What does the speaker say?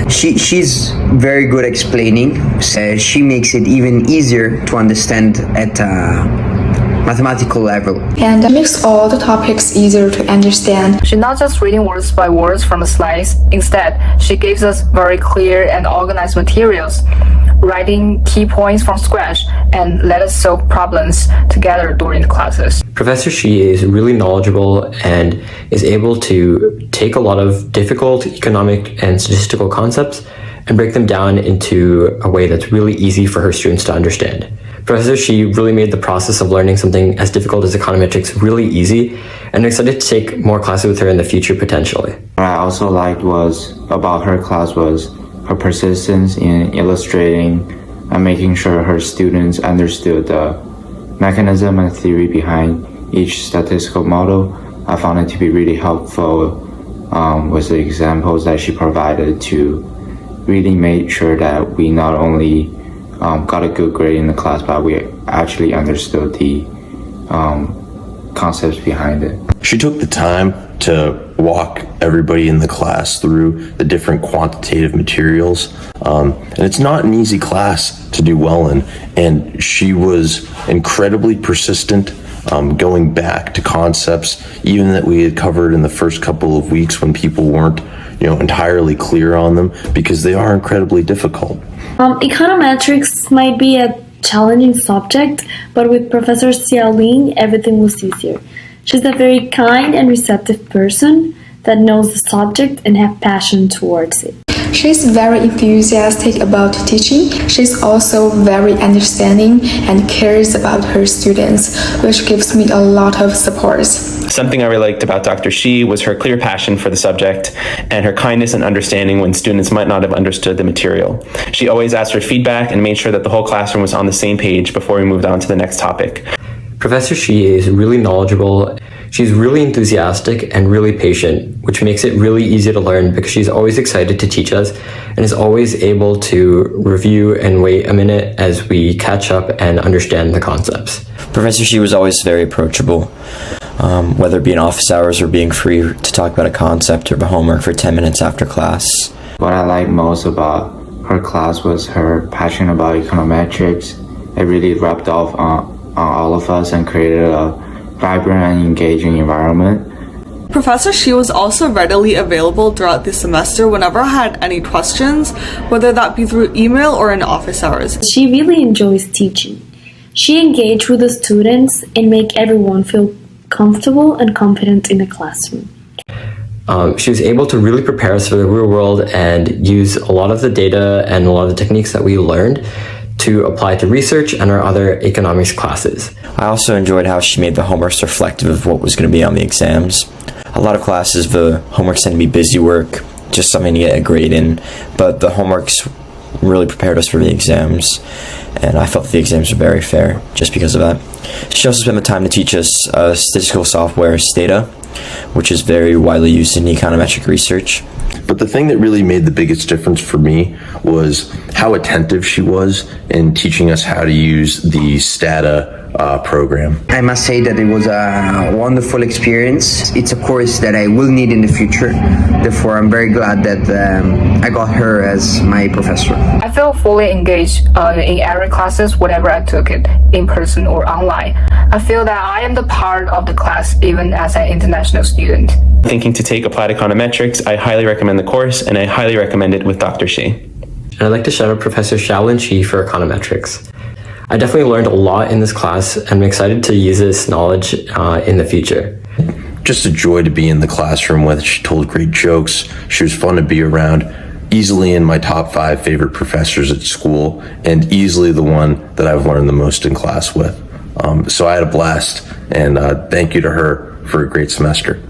She's very good explaining. So she makes it even easier to understand at mathematical level. And makes all the topics easier to understand. She's not just reading words by words from the slides. Instead, she gives us very clear and organized materials, writing key points from scratch, and let us solve problems together during the classes. Professor Shi is really knowledgeable and is able to take a lot of difficult economic and statistical concepts and break them down into a way that's really easy for her students to understand. Professor Shi really made the process of learning something as difficult as econometrics really easy, and I'm excited to take more classes with her in the future potentially. What I also liked about her class was her persistence in illustrating and making sure her students understood the mechanism and theory behind each statistical model. I found it to be really helpful with the examples that she provided to really make sure that we not only got a good grade in the class, but we actually understood the concepts behind it. She took the time to walk everybody in the class through the different quantitative materials. And it's not an easy class to do well in. And she was incredibly persistent, going back to concepts even that we had covered in the first couple of weeks when people weren't, entirely clear on them, because they are incredibly difficult. Econometrics might be a challenging subject, but with Professor Xiaoling, everything was easier. She's a very kind and receptive person that knows the subject and have passion towards it. She's very enthusiastic about teaching. She's also very understanding and cares about her students, which gives me a lot of support. Something I really liked about Dr. Shi was her clear passion for the subject and her kindness and understanding when students might not have understood the material. She always asked for feedback and made sure that the whole classroom was on the same page before we moved on to the next topic. Professor Shi is really knowledgeable. She's really enthusiastic and really patient, which makes it really easy to learn because she's always excited to teach us and is always able to review and wait a minute as we catch up and understand the concepts. Professor Shi was always very approachable, whether it be in office hours or being free to talk about a concept or homework for 10 minutes after class. What I liked most about her class was her passion about econometrics. It really rubbed off on all of us and created a vibrant and engaging environment. Professor Shi was also readily available throughout the semester whenever I had any questions, whether that be through email or in office hours. She really enjoys teaching. She engaged with the students and make everyone feel comfortable and confident in the classroom. She was able to really prepare us for the real world and use a lot of the data and a lot of the techniques that we learned to apply to research and our other economics classes. I also enjoyed how she made the homeworks reflective of what was going to be on the exams. A lot of classes, the homeworks tend to be busy work, just something to get a grade in, but the homeworks really prepared us for the exams, and I felt the exams were very fair just because of that. She also spent the time to teach us statistical software, Stata, which is very widely used in econometric research. But the thing that really made the biggest difference for me was how attentive she was in teaching us how to use the Stata program. I must say that it was a wonderful experience. It's a course that I will need in the future. Therefore, I'm very glad that I got her as my professor. I feel fully engaged in every classes, whatever I took it, in person or online. I feel that I am the part of the class even as an international student. Thinking to take applied econometrics, I highly recommend the course, and I highly recommend it with Dr. Shi. And I'd like to shout out Professor Xiaolin Shi for econometrics. I definitely learned a lot in this class, and I'm excited to use this knowledge in the future. Just a joy to be in the classroom with. She told great jokes. She was fun to be around. Easily in my top 5 favorite professors at school, and easily the one that I've learned the most in class with. So I had a blast, and thank you to her for a great semester.